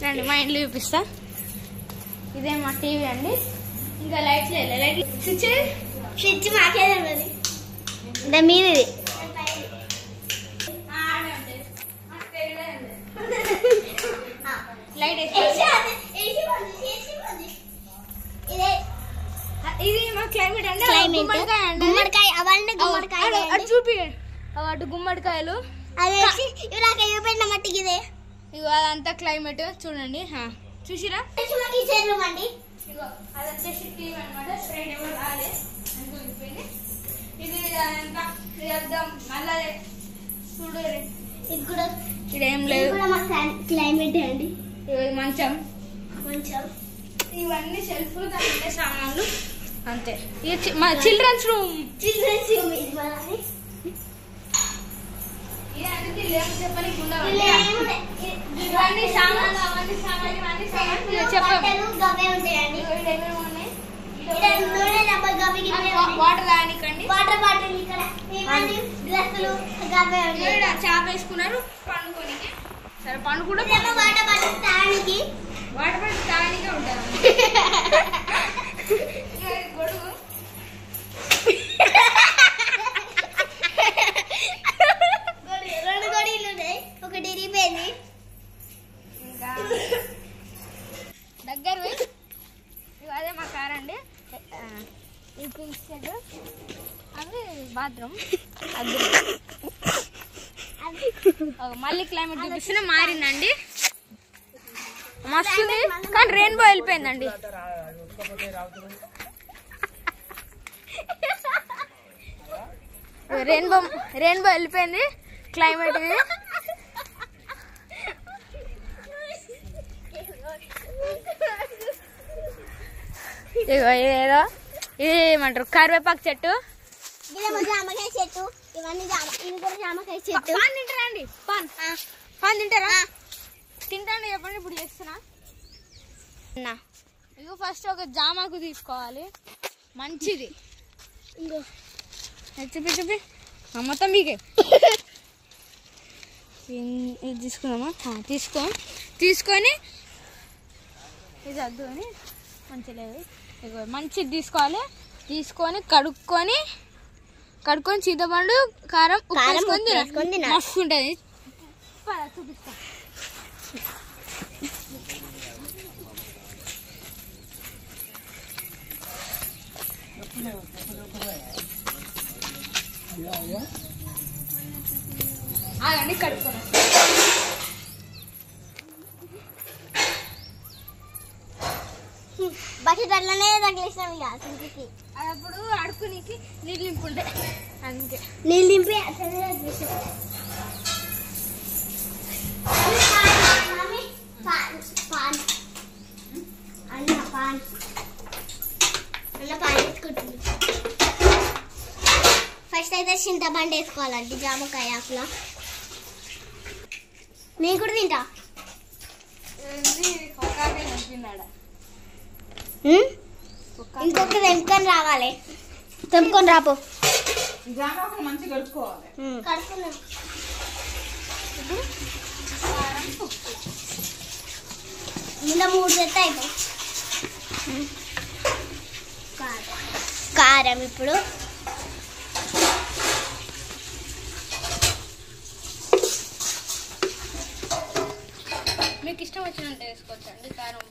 రండి మా ఇంట్లో చూపిస్తా. ఇదే మా టీవీ అండి. ఇంకా లైట్స్ లైట్ స్విచ్ మాకే తెలియదు. అంటే మీది లైట్ ఇది మా క్లైమేట్ అండి. గుమ్మడికాయ అవన్నీ అటు చూపి అటు గుమ్మడికాయలు మట్టికి ఇదే ఇగో అదంతా క్లైమేట్ చూడండి. చూసిరా అది వచ్చేసి టీవీ అనమాట. స్ట్రైట్ ఎవరు రాలే అనుకోపోయింది. ఇది అదంతా మళ్ళీ చూడు ఇదేం లేదు క్లైమేట్ అండి. మంచం ఇవన్నీ సెల్ఫ్ దాంట్లో సామాన్లు అంతే. మా చిల్డ్రన్స్ రూమ్ చెప్పని ఇవన్నీ సామాన్లు అవన్నీ సామాన్లు వాటర్ తాగనికండి. వాటర్ బాటిల్ చాప వేసుకున్నారు పండుకోనికి. సరే పండుకుంటే వాటర్ బాటిల్ తాగడానికి ఉంటుంది గొడుగు. రెండు గొడుగులు ఉన్నాయి, ఒకటి ఇరిగిపోయింది. ఇంకా దగ్గర అదే మా కార్ అండి. ఈ పింక్ షెడ్ అవి బాత్రూమ్. మళ్ళీ క్లైమేట్ చూపిస్తున్నా మారిందండి. మస్తుంది కానీ రెయిన్బో వెళ్ళిపోయిందండి. రెయిన్బో వెళ్ళిపోయింది క్లైమేట్. ఏదో ఇది ఏమంటారు కరివేపాకు చెట్టు, జామకాయ చెట్టు, జామకాయ చెట్టు. పాన్ తింటారా అండి? పాన్ తింటారా? తింటాను చెప్పండి. ఇప్పుడు చేస్తున్నా. ఇగో ఫస్ట్ ఒక జామాకు తీసుకోవాలి మంచిది. ఇంకో చూపి మొత్తం మీకే ఇది తీసుకుందామా? తీసుకొని ఇది వద్దు అని మంచిగా లేదు. ఇగో మంచిది తీసుకోవాలి. తీసుకొని కడుక్కొని చింతపండు కారం ఉప్పు మస్తు ఉంటుంది. చూపిస్తా. ఆగండి కడుక్కోండి. బకెట్ అట్లనే తగిలేసినాం ఇక సింకి. అది అప్పుడు అడుకునికి నీళ్ళు నింపుండే అందుకే నీళ్ళు నింపి వేసుకుంటుంది. ఫస్ట్ అయితే చింతపండు వేసుకోవాలండి జామకాయ ఆకుల. నేను కూడా తింటా. ఇంకొక తెంపుకొని రావాలి. తెంపుకొని రాపో. మంచిగా కడుక్కోవాలి. కడుక్కున్నాం. ఇంకా 3 సెట్ అయిపోయి కారం. ఇప్పుడు మీకు ఇష్టం వచ్చినంత వేసుకోవచ్చండి కారం.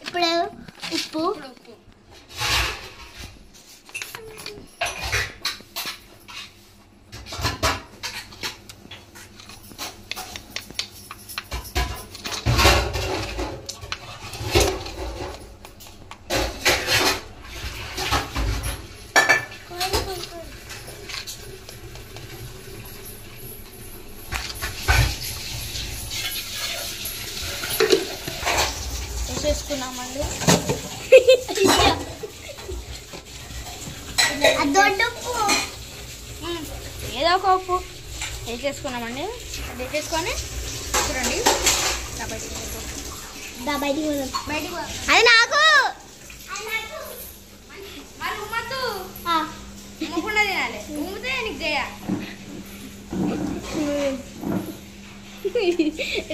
ఇప్పుడు ఉప్పు వేసేసుకున్నామండి. ఏదో ఒక ఉప్పు వేసేసుకున్నామండి. వేసేసుకొని చూడండి అది నాకు మరి ఉమ్మద్దు ఉమ్మకుండా తినాలి. ఉమ్మితే నీకు చేయ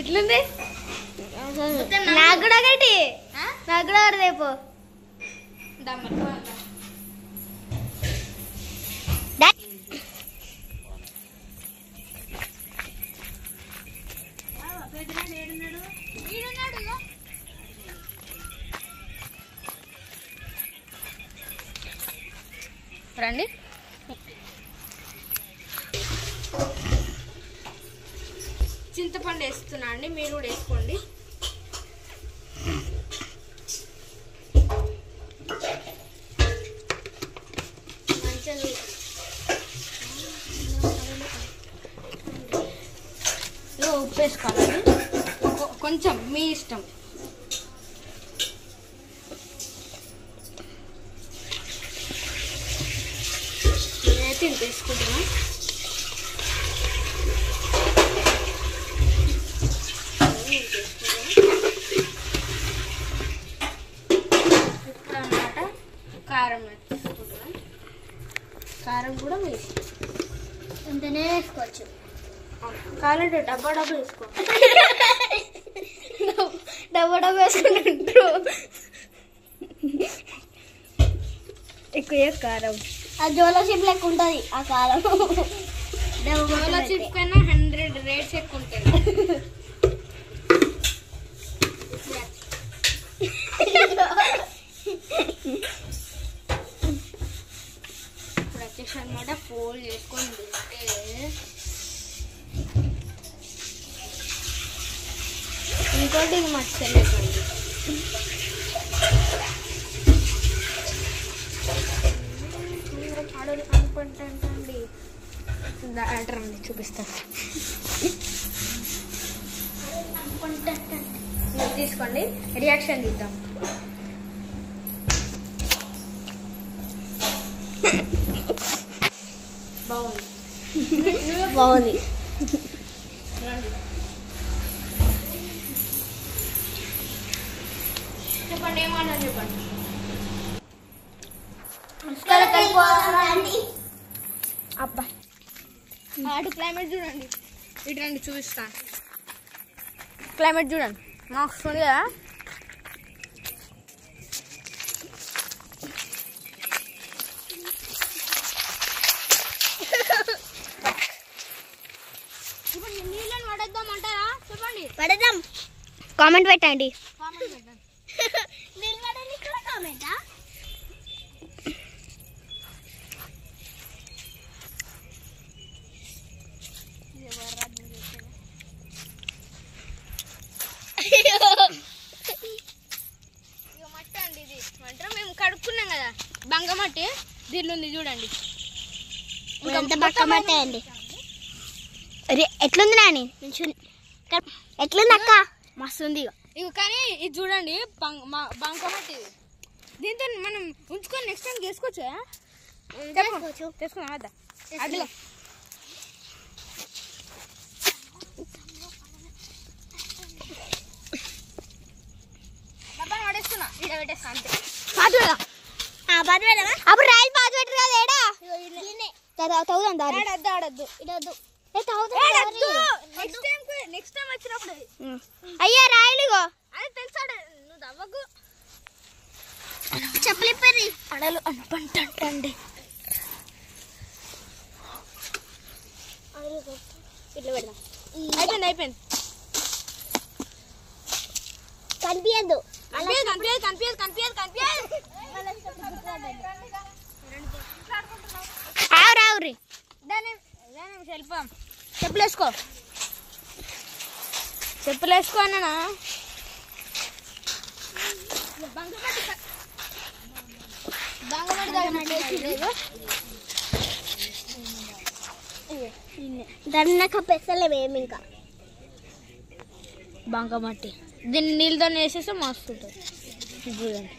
ఎట్లుంది? నాకు కూడా ఒకటి, నాకు కూడా ఒకటి రేపు. రండి. చింతపండు వేస్తున్నా అండి, మీరు కూడా వేసుకోండి. ఉప్పు వేసుకోవాలి కొంచెం, మీ ఇష్టం. నేనైతే ఇంత వేసుకుంటున్నా. ఇప్పుడు అన్నమాట కారం వేసుకుంటున్నాం. కారం కూడా వేసి ఇంతనే వేసుకోవచ్చు. కావాలంటే డబ్బా వేసుకో. డబ్బా వేసుకుంటారు ఎక్కువ కారం. ఆ జోలో చిప్ లెక్క ఉంటుంది ఆ కారం. జోలో చిప్ కన్నా 100 రేట్స్ ఎక్కువ ఉంటుంది. ఇప్పుడు వచ్చేసి అనమాట ఫోల్డ్ చేసుకొని తింటే ఇంకోటి మర్చిపోలేకండి. ఆడలు అనుకుంటండి అంటారండి, చూపిస్తాను. మీరు తీసుకోండి, రియాక్షన్ తీద్దాం. బాగుంది బాగుంది. చెప్పండి, ఏమన్నా చెప్పండి. అబ్బా ఆడు క్లైమేట్ చూడండి, ఇటు రండి చూపిస్తాను. క్లైమేట్ చూడండి, మాకు వస్తుంది కదా. ఇప్పుడు నీళ్ళని పడేద్దామంటారా? చెప్పండి. పడేద్దాం, కామెంట్ పెట్టండి. మట్టి అండి, ఇది అంటే మేము కడుక్కున్నాం కదా బంగమట్టి, దీనిలో ఉంది చూడండి. బంగమట్టి అండి. ఎట్లుంది నాని? ఎట్లుంది అక్క? మస్తు ఉంది. ఇవి కానీ ఇది చూడండి బంగమట్టి. దీంతో మనం ఉంచుకొని నెక్స్ట్ టైం చేసుకోవచ్చా? చేసుకున్నా కదా అట్లా. పడేస్తున్నా, ఇక్కడ పెట్టేస్తా అంతే. అప్పుడు రైలు పాత పెట్టరు కదా ఏడా తవ్వుదాం. ఆడద్దు నెక్స్ట్ టైం వచ్చినప్పుడు. అయ్యా రాయలుగో అది తెలుసాడు, నువ్వు దవ్వకు. చెప్పలేపరి అడలు అనుకుంటండి. ఇట్లా పెడదాం. అయిపోయింది. కనిపించదు రావురి. వెళ్ళిపోం. చెప్పులు వేసుకో అన్నా. దాన్ని కప్పేస్తలేమేమి ఇంకా బంకమట్టి. దీన్ని నీళ్ళతో వేసేస్తే మస్తు ఉంటుంది. చూడండి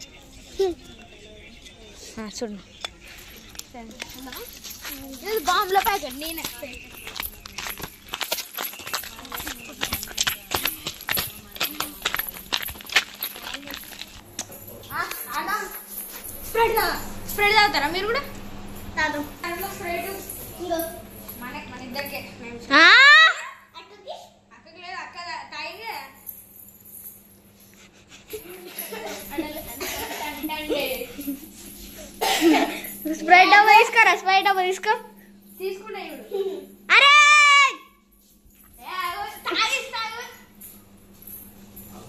చూడండి, బాంబులో ప్యాకెట్ నేనే. స్ప్రెడ్ తాగుతారా మీరు కూడా? మన ఇద్దరికే. అక్కకి లేదు, అక్క తాగి స్ప్రైట్ డబ్బా తీసుకోరా, స్ప్రైట్ డబ్బా తీసుకో. తీసుకుంటా అరే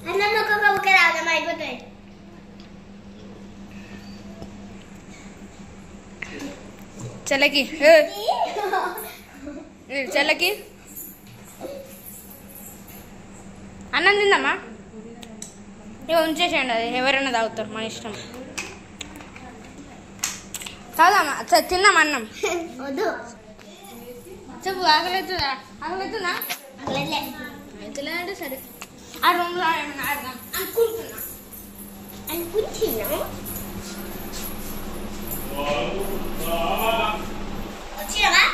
అన్నం ఒక్కొక్క బుక్క రావడం అయిపోతాయి. చెల్లకి చెల్లకి అన్నం తిందమ్మా. ఇక ఉంచేసేయండి, అది ఎవరైనా తాగుతారు, మన ఇష్టం. తాగుదామా, తిన్నాం అన్నం. వద్దు చెప్పు, ఆకలితుందా? ఆకలితుందా? అంటే సరే, ఆ రూమ్లో ఏమైనా ఆడదాం అనుకుంటున్నా. వచ్చినావా?